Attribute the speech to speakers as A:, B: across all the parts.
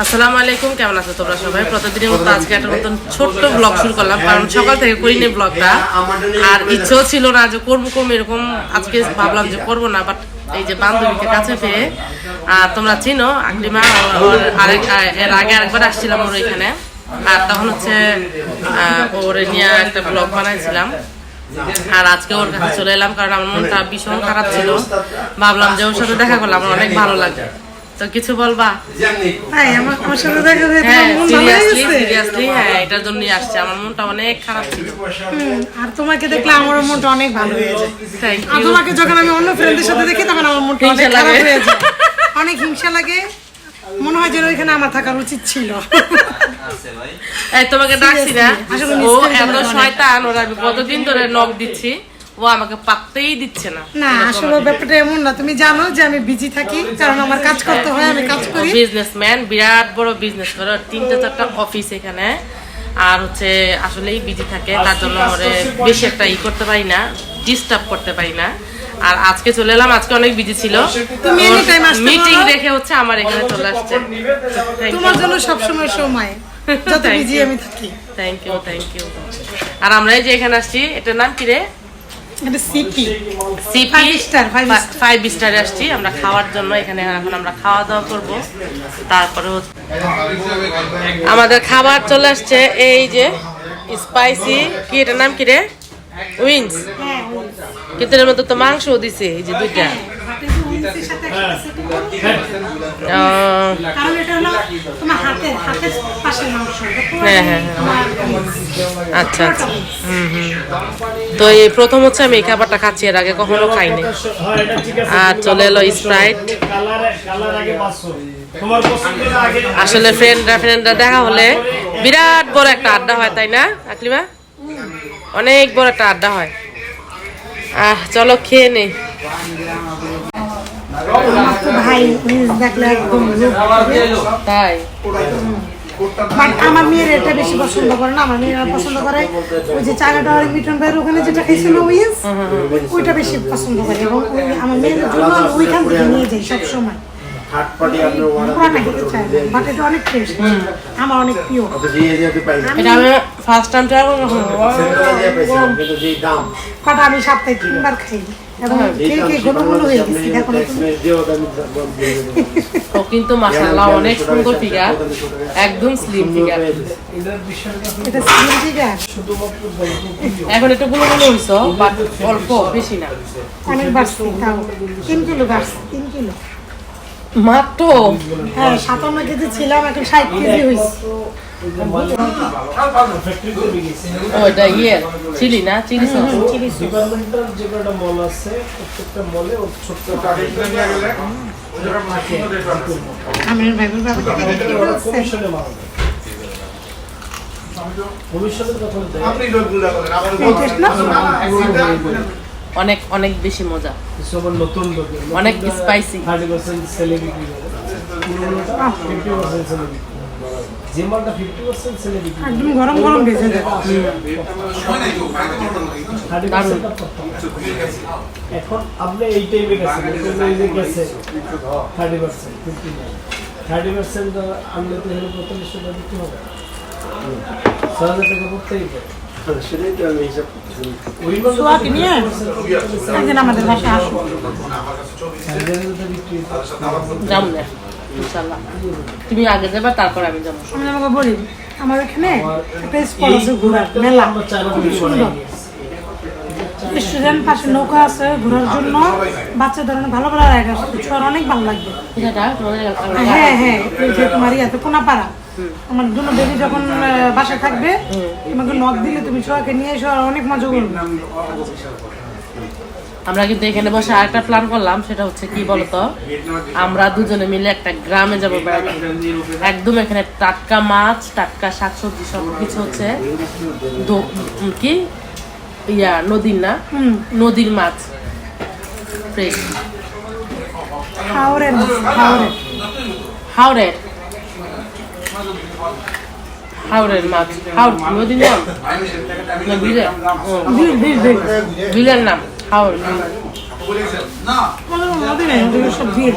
A: আসসালামু আলাইকুম, কেমন আছো তোমরা সবাই? প্রতিদিনের মতো আজকে একটা নতুন ছোট্ট ব্লগ শুরু করলাম, কারণ সকাল থেকে করিনি ব্লগটা। আর ইচ্ছেও ছিল না যে করবো এরকম, আজকে ভাবলাম যে করবো না, বাট এই যে বান্ধবীকে কাছে পেয়ে, তোমরা চিনো আকলিমা, এর আগে আরেকবার আসছিলাম ওর এখানে, আর তখন হচ্ছে ওরে নিয়ে একটা ব্লগ বানাইছিলাম। আর আজকে ওর কাছে চলে এলাম, কারণ আমার মনটা ভীষণ খারাপ ছিল। ভাবলাম যে ওর সাথে দেখা করলে আমার অনেক ভালো লাগে। তো কিছু বলবা?
B: আমার সাথে দেখা হয়ে
A: সিরিয়াসলি হ্যাঁ, এটার জন্যই আসছে। আমার মনটা অনেক খারাপ ছিল,
B: আর তোমাকে দেখলে আমার মনটা অনেক ভালো হয়ে যায়।
A: Thank
B: are
A: you.
B: তোমাকে যখন আমি অন্য ফ্রেন্ডদের সাথে দেখি তখন আমার মনটা অনেক
A: হিংসা
B: খারাপ
A: লাগে।
B: হয়ে যায়, অনেক হিংসা লাগে। মনে হয় যেন ওইখানে আমার থাকার উচিত ছিল।
A: এই তোমাকে ডাকছি না,
B: আসলে
A: ও
B: মিস
A: এত শয়তান, ওর আমি কতদিন ধরে নক দিচ্ছি, ও আমাকে পাত্তেই দিচ্ছে না।
B: না, আসলে ব্যাপারটা এমন না, তুমি জানো যে আমি বিজি থাকি, কারণ আমার কাজ করতে হয়, আমি কাজ করি।
A: বিজনেসম্যান, বিরাট বড় বিজনেস করে, 3-4টা অফিস এখানে। আর হচ্ছে আসলেই বিজি থাকে, তার জন্য ওরে বেশি একটা করতে পারি না, ডিস্টার্ব করতে পারি না। আর আজকে চলে এলাম, আজকে অনেক বিজি ছিল,
B: তুমি anytime আসতে
A: মিটিং
B: পারো।
A: রেখে হচ্ছে আমার এখানে চলে আসছে।
B: তোমার জন্য সবসময় সময়, যত বিজি আমি থাকি।
A: Thank you. আর আমরা এই যে এখানে আসছি, এটার নাম কি রে?
B: এটা সিপি
A: সিপি 5 স্টারে আসছি আমরা খাওয়ার জন্য। এখানে এখন আমরা খাওয়া দাওয়া করবো, তারপরে আমাদের খাবার চলে আসছে। এই যে স্পাইসি, কি এটার নাম কি রে? উইংস। কিন্তু এর মধ্যে তো মাংস দিছে, এই যে দুইটা। হ্যাঁ, আচ্ছা। তো এই প্রথম হচ্ছে আমি এই খাবারটা খাচ্ছি, এর আগে কখনো খাইনি। আর চলে এলো স্প্রাইট। আসলে ফ্রেন্ডরা দেখা হলে বিরাট বড় একটা আড্ডা হয়, তাই না আকলিমা? অনেক বড় একটা আড্ডা হয়। চলো খেয়ে নেই।
B: ভাই দেখলে একদম
A: তাই
B: আমার মেয়ের এটা বেশি পছন্দ করে না, আমার মেয়েরা পছন্দ করে ওই যে চাগাটা মিটন ভাইয়ের ওখানে যেটা খাইছিল উইন্স, ওইটা বেশি পছন্দ করে। এবং আমার মেয়ের জন্য আমি ওইখান থেকে নিয়ে যাই সবসময়। পুরাটা খেতে চাই না, বাট এটা অনেক টেস্ট, আমার অনেক প্রিয়।
A: এটা আমি ফার্স্ট টাইম ট্রাই করলাম,
B: বাট আমি সপ্তাহে 3 বার খাই এবং খেয়ে ঘন হয়ে গেছি। দেখো না তুমি?
A: ও কিন্তু মাশাআল্লাহ অনেক সুন্দর ফিগার, একদম স্লিম ফিগার।
B: এটা স্লিম ফিগার,
A: এখন একটু গুলো হইছো, বাট অল্প, বেশি না।
B: অনেক বাড়ছে, তাও 3 কিলো বাড়ছে, 3 কিলো
A: মাত্র।
B: হ্যাঁ, 57 কেজি ছিলাম, এখন 60 কেজি হয়েছে।
A: ওইটা চিলি না, চিলি সস।
C: ডিপার্টমেন্টাল যে কটা মল আছে প্রত্যেকটা মলে ও ছোট্ট
B: আমির ভাইয়ের ব্যাপারটা কি বলছেন?
C: ভবিষ্যতের কথা বলতে
A: অনেক অনেক বেশি মজা,
C: সবার নতুন
A: অনেক স্পাইসি।
C: 30% সেলে বিক্রি করে, 50% সেলে বিক্রি করে। যে মালটা 50% সেলে বিক্রি করে,
B: একদম গরম গরম ভেজে দেয়।
C: 30% এখন আপনি এই টাইপে গেছেন, এই যে গেছে 30%, 30% আনলে তো হলো 45 টাকা দিতে হবে, 6,000 টাকা করতেই হবে। সেটাই তো আমি হিসাব করতেছি।
B: সোয়াকে নিয়ে একদিন আমাদের বাসায় আসো।
A: যাবো না ইনশাআল্লাহ, তুমি আগে যাবে তারপর আমি যাবো।
B: আমি তোমাকে বলি, আমার এখানে একটা স্পট আছে ঘোরার মেলা, খুব সুন্দর। স্টুডেন্ট পাশে নৌকা আছে ঘোরার জন্য, বাচ্চাদের অনেক ভালো ভালো রাইড আছে, ছোঁয়ার অনেক ভালো লাগবে। হ্যাঁ, এই যে তোমার ইয়াতে কোনাপাড়া, আমার দুটো বেবি যখন বাসায় থাকবে তোমাকে নক দিলে তুমি ছোঁয়াকে নিয়ে এসো, আর অনেক মজা করবে।
A: আমরা কিন্তু এখানে বসে আরেকটা প্ল্যান করলাম, সেটা হচ্ছে কি বলতো, আমরা দুজনে মিলে একটা গ্রামে যাবো বেড়াতে। একদম এখানে টাটকা মাছ, টাটকা শাকসবজি সবকিছু হচ্ছে কি নদীর না, নদীর মাছ ফ্রেশ।
B: হাওরের
A: হাওরের মাছ, নদীর নাম না বিলের নাম হাওর।
B: সব ভিড়।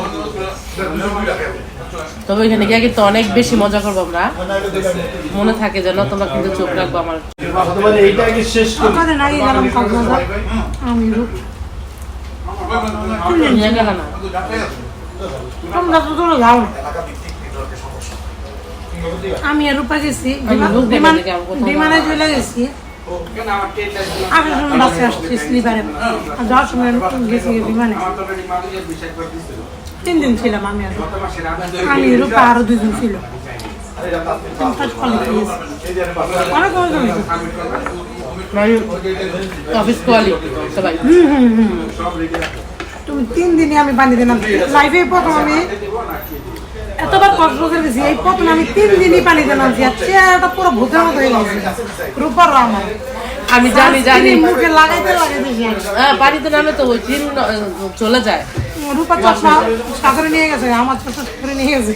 A: তবে ওইখানে গিয়ে কিন্তু অনেক বেশি মজা করবো আমরা, মনে থাকে যেন, তোমরা কিন্তু চোখ রাখবো আমার।
C: তোমাদের এইটা আগে শেষ করি।
B: কদিন আগে গেলাম কক্সবাজার, আমি রূপ
A: নিয়ে গেল না,
B: তোমরা তো চলে যাও না। আমি আর রূপা গেছি বিমানে চলে গেছি, আসার সময় বাসে আসছি স্লিপারে, আর যাওয়ার সময় গেছি বিমানে। 3 দিন ছিলাম আমি আর রূপা। আমি রূপা আরো 2 জন ছিল। অনেক মজা হয়েছে।
A: অফিস কোয়ালি সবাই।
B: তুমি 3 দিনই আমি পানিতে নামছি লাইফে প্রথম। আমি এতবার কক্সবাজার গেছি, এই প্রথম আমি 3 দিনই পানিতে নামছি, আর চেহারাটা পুরো ভূতের মতো হয়ে গেছে রূপারও আমার।
A: আমি জানি
B: মুখে লাগাইতে
A: হ্যাঁ, পানিতে নামে তো ওই চিন চলে যায়।
B: রূপা চশমা সাগরে নিয়ে গেছে, আমার চশমা সাগরে নিয়ে গেছে।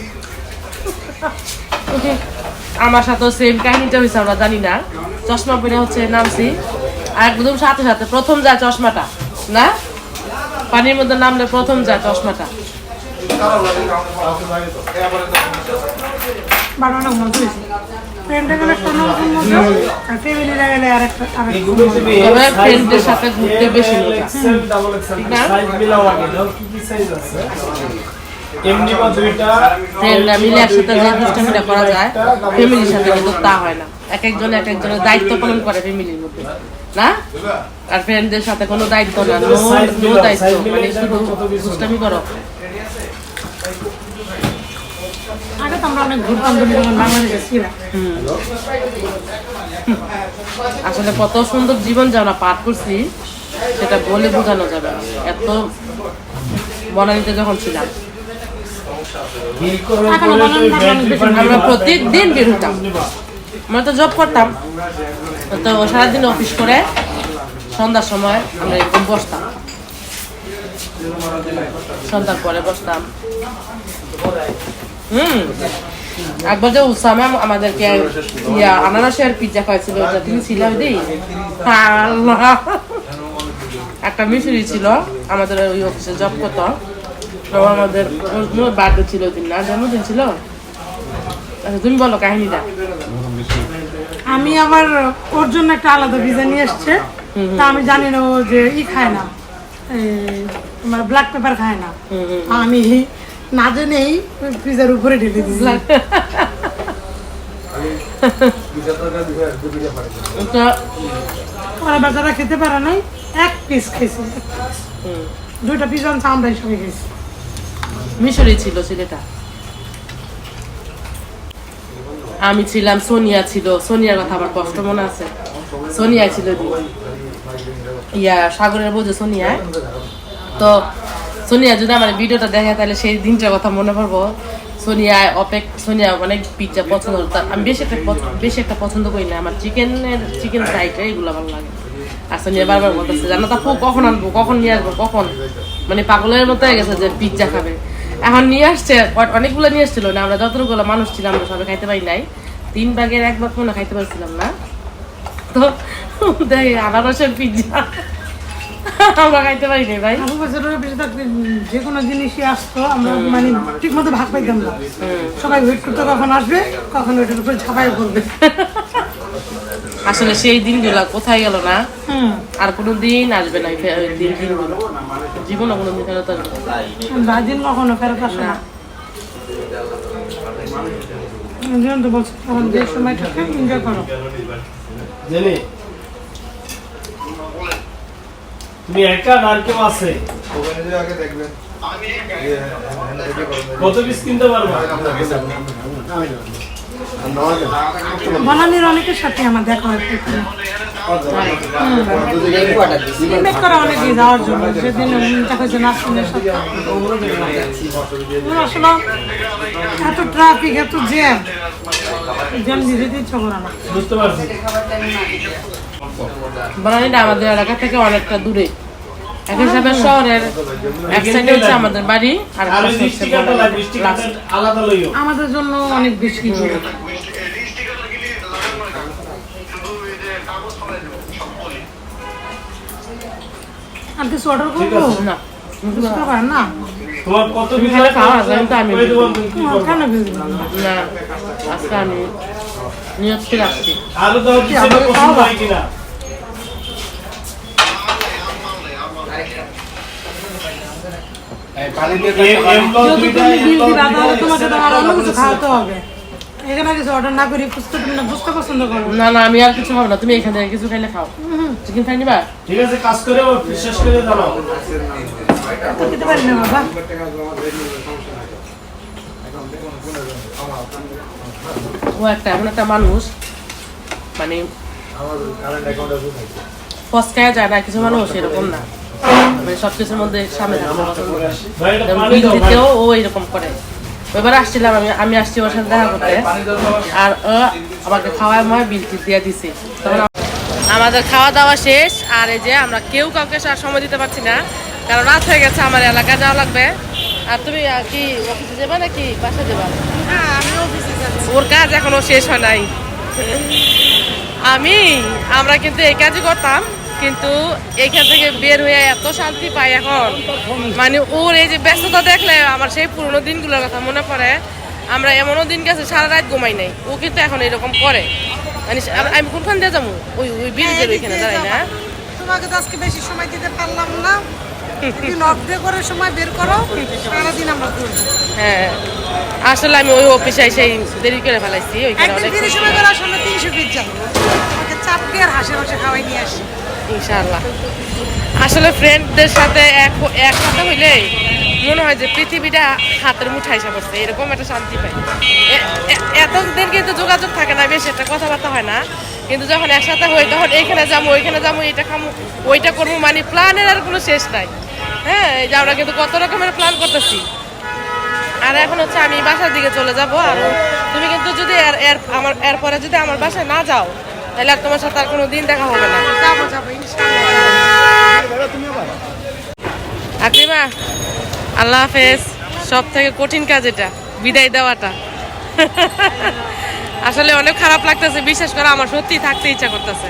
A: আমার সাথেও সেম কাহিনীটা হয়েছে, আমরা জানি না। চশমা পরে হচ্ছে নামছি, আর একদম সাথে সাথে প্রথম যায় চশমাটা, না পানির মধ্যে নামলে প্রথম যায় চশমাটা।
B: বাট অনেক মজা হয়েছে। ফ্রেন্ডে গেলে একটা অন্যরকম মজা, আর ফ্যামিলিরা গেলে আরেকটা।
A: তবে ফ্রেন্ডদের সাথে ঘুরতে বেশি মজা। ফ্রেন্ডরা মিলে একসাথে যে দুষ্টামিটা করা যায়, ফ্যামিলির সাথে কিন্তু তা হয় না। এক একজনের দায়িত্ব পালন করে ফ্যামিলির মধ্যে, না? আর ফ্রেন্ডদের সাথে কোনো দায়িত্ব না, নো দায়িত্ব, মানে শুধু দুষ্টামি করো।
B: আগে তো আমরা অনেক ঘুরতাম যখন বাংলাদেশে ছিলাম।
A: আসলে কত সুন্দর জীবন যে আমরা পার করছি সেটা বলে বোঝানো যাবে না। এত বনানীতে যখন ছিলাম আমরা প্রতিদিন বের হতাম। আমরা তো জব করতাম, তো সারাদিন অফিস করে সন্ধ্যার সময় আমরা এরকম বসতাম, সন্ধ্যার পরে বসতাম। একবার যে উসামা আমাদেরকে আনারসের পিজ্জা খাওয়াইছিল, ওটা তুমি ছিল দিই। একটা মিশরি ছিল আমাদের ওই অফিসে জব করতো, আমাদের বার্থডে ছিল দিন, না জন্মদিন ছিল। আচ্ছা তুমি বলো কাহিনীটা।
B: আমি আবার ওর জন্য একটা আলাদা ভিজা নিয়ে এসছে, তা আমি জানি না ও যে খায় না, তোমার ব্ল্যাক পেপার খায় না। আমি না জেনেই ফ্রিজের উপরে ঢেলে দিয়েছি। ওরা বাচ্চারা খেতে পারে নাই, 1 পিস খেয়েছি, 2টা পিস আনছে, আমরা হিসেবে খেয়েছি।
A: মিশরি ছিল ছেলেটা, আমি ছিলাম, সোনিয়া ছিল। সোনিয়ার কথা আমার কষ্ট মনে আছে। সোনিয়া ছিল সাগরের বোঝে সোনিয়া। তো সোনিয়া যদি আমার ভিডিওটা দেখে তাহলে সেই দিনটার কথা মনে পড়বো। সোনিয়া অনেক পিজ্জা পছন্দ করতো। আমি বেশি একটা পছন্দ করি না, আমার চিকেন ফ্রাইড এইগুলো ভালো লাগে। আর সোনিয়া বারবার বলতেছে জানো তা কখন আনবো, কখন নিয়ে আসবো, কখন, মানে পাগলের মতো হয়ে গেছে যে পিজ্জা খাবে। এখন নিয়ে আসছে, অনেকগুলো নিয়ে আসছিল না, আমরা যতগুলো মানুষ ছিলাম আমরা সবাই খাইতে পারি নাই, 3 ভাগের 1 ভাগ মনে খাইতে পারছিলাম না। তো দেখি আনারসের পিজ্জা আমরা খাইতে পারি নাই ভাই।
B: আবু বছরের বেশি থাকতে যে কোনো জিনিসই আসতো, আমরা মানে ঠিক মতো ভাগ পাইতাম না। সবাই ওয়েট করতো কখন আসবে, কখন ওইটার উপরে ঝাঁপাই করবে।
A: আসলে সেই দিনগুলো কোথায় গেল না, আর কোনো দিন আসবে না। দিনগুলো জীবনে কোনো দিন ফেরত আসবে
B: না, দিন কখনো ফেরত আসে না। তো বলছি তখন যে সময়টাকে এনজয় করো।
C: তুমি একা আর কেউ আছে? কত পিস কিনতে পারবা?
B: বনানীর অনেকের সাথে আমার দেখা হয়, ইনভাইট করা অনেকেই যাওয়ার জন্য। সেদিন দেখা হয়েছে নাসরিনের সাথে। আসলে এত ট্রাফিক, এত জ্যাম দিতে ইচ্ছা করে না।
C: বুঝতে পারছি।
A: বনানীটা আমাদের এলাকা থেকে অনেকটা দূরে। এক হিসাবে শহরের এক সাইডে হচ্ছে আমাদের বাড়ি, আর
B: আমাদের জন্য অনেক বেশি দূরে। আর কিছু অর্ডার করবো?
A: না
B: বুঝতে পারেন না,
C: তোমার কত
A: তুমি
C: বিল
A: খালে খাওয়া আছে, কিন্তু আমি
C: কই দেবো তুমি কি করবে?
B: কেন বিল দিবো?
A: না আজকে আমি নিয়ত করে আসছি।
C: আলু দাও কি সেটা পছন্দ হয় কিনা? এম ব্লক
B: যদি
C: দুইটা,
B: তুমি
C: এম
B: বিল
C: ব্লক
B: দিবা তাহলে
C: দুইটা,
B: তোমাকে তো
C: সেটা
B: আরো অন্য কিছু
C: বলতেছে।
B: খাওয়াতে হবে। এখানে কিছু অর্ডার না করি বুঝতে তুমি না বুঝতে পছন্দ করো।
A: না না আমি আর কিছু খাবো না, তুমি এখান থেকে কিছু খাইলে খাও। চিকেন খাই নিবা?
C: ঠিক আছে, কাজ করে বিশ্বাস করে দাঁড়াও।
B: তো খেতে পারি না বাবা।
A: ও একটা এমন একটা মানুষ, মানে ফসকায় যায় না, কিছু মানুষ এরকম না, মানে সবকিছুর মধ্যে সামনে থাকতে পছন্দ করে।
C: ভাই এটা
A: যেমন
C: পানি
A: বিল
C: দাও ভাই।
A: দিতেও ও এরকম করে। এবার আসছিলাম আমি আসছি ওর সাথে দেখা করতে, আর ও আমাকে খাওয়ার ময় বিল টিল দিয়ে দিছে। তখন আমাদের খাওয়া দাওয়া শেষ, আর এই যে আমরা কেউ কাউকে আর সময় দিতে পারছি না, কারণ রাত হয়ে গেছে, আমার এলাকায় যাওয়া লাগবে। আর তুমি কি অফিসে যাবা নাকি বাসায় যাবা?
B: হ্যাঁ আমি অফিসে যাচ্ছি।
A: ওর কাজ এখনো শেষ হয় নাই। আমরা কিন্তু এই কাজই করতাম, কিন্তু এইখান থেকে বের হয়ে এত শান্তি পাই এখন, মানে ওর এই যে ব্যস্ততা দেখলে আমার সেই পুরোনো দিনগুলোর কথা মনে পড়ে। আমরা এমনও দিন গেছে সারা রাত ঘুমাই নাই, ও কিন্তু এখন এরকম করে। মানে আমি কোনখান দিয়ে যাবো, ওই ওই ব্রিজের ওইখানে দাঁড়াই না।
B: তোমাকে তো আজকে বেশি সময় দিতে পারলাম না। একদিন অফ ডে করে সময় বের করো, সারাদিন আমরা ঘুরবো।
A: হ্যাঁ আসলে আমি ওই অফিসে সেই দেরি করে ফেলাইছি, ওইখানে
B: একদিন
A: অনেক
B: ফিরে সময় করে আসলে 300 পিস যাই। তোমাকে চাপ দিয়ে আর হাসি হাসি খাওয়াই নিয়ে আসি।
A: ইনশাআল্লাহ। আসলে ফ্রেন্ডদের সাথে একসাথে হইলে মনে হয় যে পৃথিবীটা হাতের মুঠায় এসে পড়ছে, এরকম একটা শান্তি পাই। এতদিন কিন্তু যোগাযোগ থাকে না, বেশি একটা কথাবার্তা হয় না, কিন্তু যখন একসাথে হই তখন এইখানে যাবো ওইখানে যাবো, এটা খামো ওইটা করবো, মানে প্ল্যানের আর কোনো শেষ নাই। হ্যাঁ এই যে আমরা কিন্তু কত রকমের প্ল্যান করতেছি। আর এখন হচ্ছে আমি বাসার দিকে চলে যাব, আর তুমি কিন্তু যদি এরপরে যদি আমার বাসায় না যাও, তাহলে আর তোমার সাথে আর কোনো দিন দেখা হবে না।
B: যাবো যাবো ইনশাআল্লাহ।
A: আকলিমা আল্লাহ হাফেজ। সব থেকে কঠিন কাজ এটা, বিদায় দেওয়াটা। আসলে অনেক খারাপ লাগতেছে, বিশ্বাস করো আমার সত্যি থাকতে ইচ্ছা করতেছে,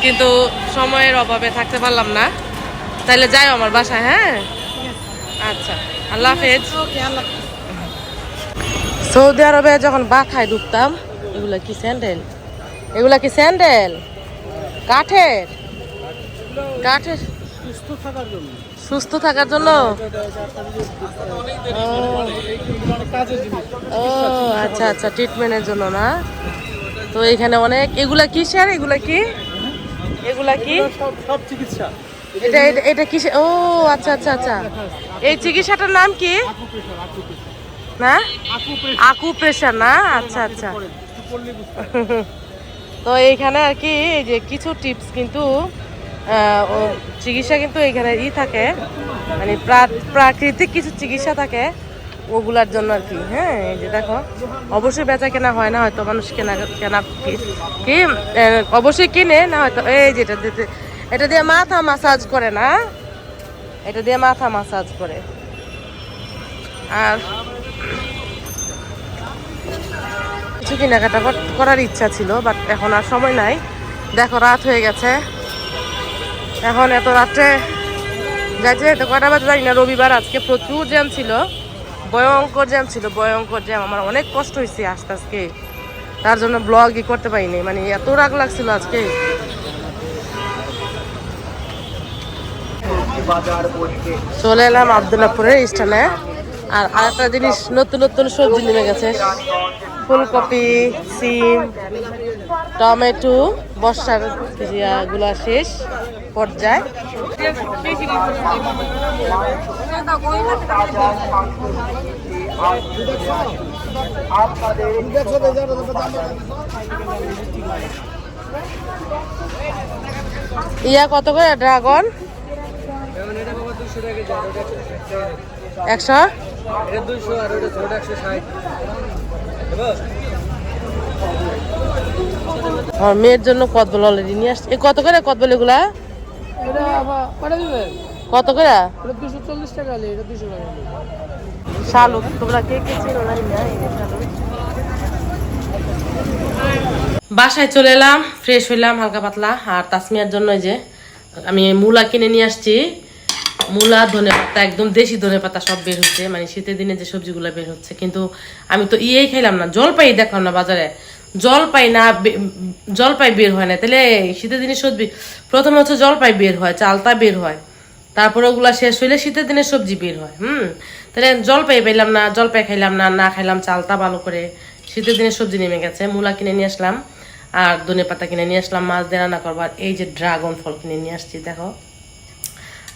A: কিন্তু সময়ের অভাবে থাকতে পারলাম না। তাহলে যাই আমার বাসায়। হ্যাঁ আচ্ছা, আল্লাহ হাফেজ।
B: ওকে আল্লাহ।
A: সৌদি আরবে যখন বাথায় ঢুকতাম, এগুলা কি স্যান্ডেল? এগুলা কি স্যান্ডেল? কাঠের? কাঠের সুস্থ থাকার জন্য? ও আচ্ছা আচ্ছা, ট্রিটমেন্টের জন্য না? তো এখানে অনেক, এগুলা কি স্যার? এগুলা কি? এগুলা কি?
C: সব চিকিৎসা।
A: এটা এটা এটা কি? ও আচ্ছা আচ্ছা আচ্ছা, এই চিকিৎসাটার নাম কি? না আকুপ্রেশার না? আচ্ছা আচ্ছা। তো এইখানে আর কি এই যে কিছু টিপস কিন্তু চিকিৎসা কিন্তু এইখানে থাকে, মানে প্রাকৃতিক কিছু চিকিৎসা থাকে ওগুলার জন্য আর কি। হ্যাঁ এই যে দেখো, অবশ্যই বেচা কেনা হয় না, হয়তো মানুষ কেনা কি অবশ্যই কিনে না, হয়তো এই যেটা দিতে, এটা দিয়ে মাথা মাসাজ করে না, এটা দিয়ে মাথা মাসাজ করে। আর কিছু কেনাকাটা করার ইচ্ছা ছিল, বাট এখন আর সময় নাই। দেখো রাত হয়ে গেছে, এখন এত রাত্রে যাইতে যাইতে কয়টা বাজে জানি না। রবিবার আজকে প্রচুর জ্যাম ছিল, ভয়ঙ্কর জ্যাম ছিল, ভয়ঙ্কর জ্যাম। আমার অনেক কষ্ট হয়েছে আসতে আজকে, তার জন্য ব্লগই করতে পারিনি, মানে এত রাগ লাগছিল আজকে। চলে এলাম আবদুল্লাপুরের স্থানে। আর আরেকটা জিনিস, নতুন নতুন সবজি নেমে গেছে, ফুলকপি, সিম, টমেটো, বর্ষার গুলা শেষ পর্যায়ে। ইয়া কত করে ড্রাগন? 100? আমার মেয়ের জন্য কদবল অলরেডি নিয়ে আসছে। কত করে কদবল এগুলা? কত করে?
C: 240 টাকা। এটা 200 টাকা।
A: শালুক, তোমরা কে কে চিনো জানি না, এই যে শালুক। বাসায় চলে এলাম, ফ্রেশ হইলাম হালকা পাতলা। আর তাসমিয়ার জন্য যে আমি মূলা কিনে নিয়ে আসছি, মূলা, ধনেপাতা, একদম দেশি ধনেপাতা সব বের হচ্ছে, মানে শীতের দিনে যে সবজিগুলো বের হচ্ছে। কিন্তু আমি তো ইয়েই খাইলাম না, জলপাই দেখাম না বাজারে, জলপাই বের হয় না। তাহলে শীতের দিনে সবজি প্রথমে হচ্ছে জলপাই বের হয়, চালতা বের হয়, তারপরে ওগুলা শেষ হইলে শীতের দিনে সবজি বের হয়। তাহলে জলপাই পাইলাম না, জলপাই খাইলাম না, না খাইলাম চালতা ভালো করে। শীতের দিনে সবজি নেমে গেছে। মূলা কিনে নিয়ে আসলাম আর ধনেপাতা কিনে নিয়ে আসলাম মাছ দিয়ে রান্না করবার। এই যে ড্রাগন ফল কিনে নিয়ে আসছি, দেখো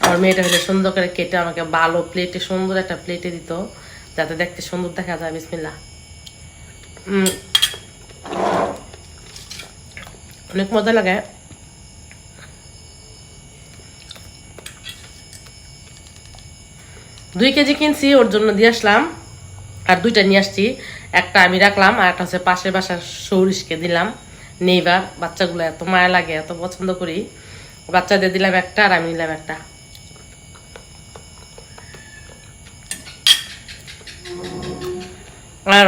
A: আমার মেয়েটা হলে সুন্দর করে কেটে আমাকে ভালো প্লেটে, সুন্দর একটা প্লেটে দিত যাতে দেখতে সুন্দর দেখা যায়। বিসমিল্লাহ। অনেক মজা লাগে। দুই কেজি কিনছি, ওর জন্য দিয়ে আসলাম, আর 2টা নিয়ে আসছি। একটা আমি রাখলাম আর একটা হচ্ছে পাশের বাসার সৌরিশকে দিলাম। নেইবার বাচ্চাগুলো এত মায়া লাগে, এত পছন্দ করি, বাচ্চাদের দিলাম একটা আর আমি নিলাম একটা। আর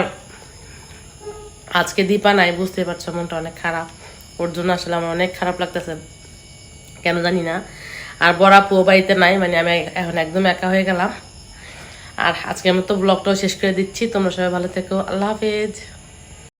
A: আজকে দীপা নাই, বুঝতে পারছো, মনটা অনেক খারাপ। ওর জন্য আসলে আমার অনেক খারাপ লাগতেছে, কেন জানি না। আর বড় আপু বাড়িতে নাই, মানে আমি এখন একদম একা হয়ে গেলাম। আর আজকে আমি তো ব্লগটাও শেষ করে দিচ্ছি। তোমরা সবাই ভালো থেকো, আল্লাহ হাফেজ।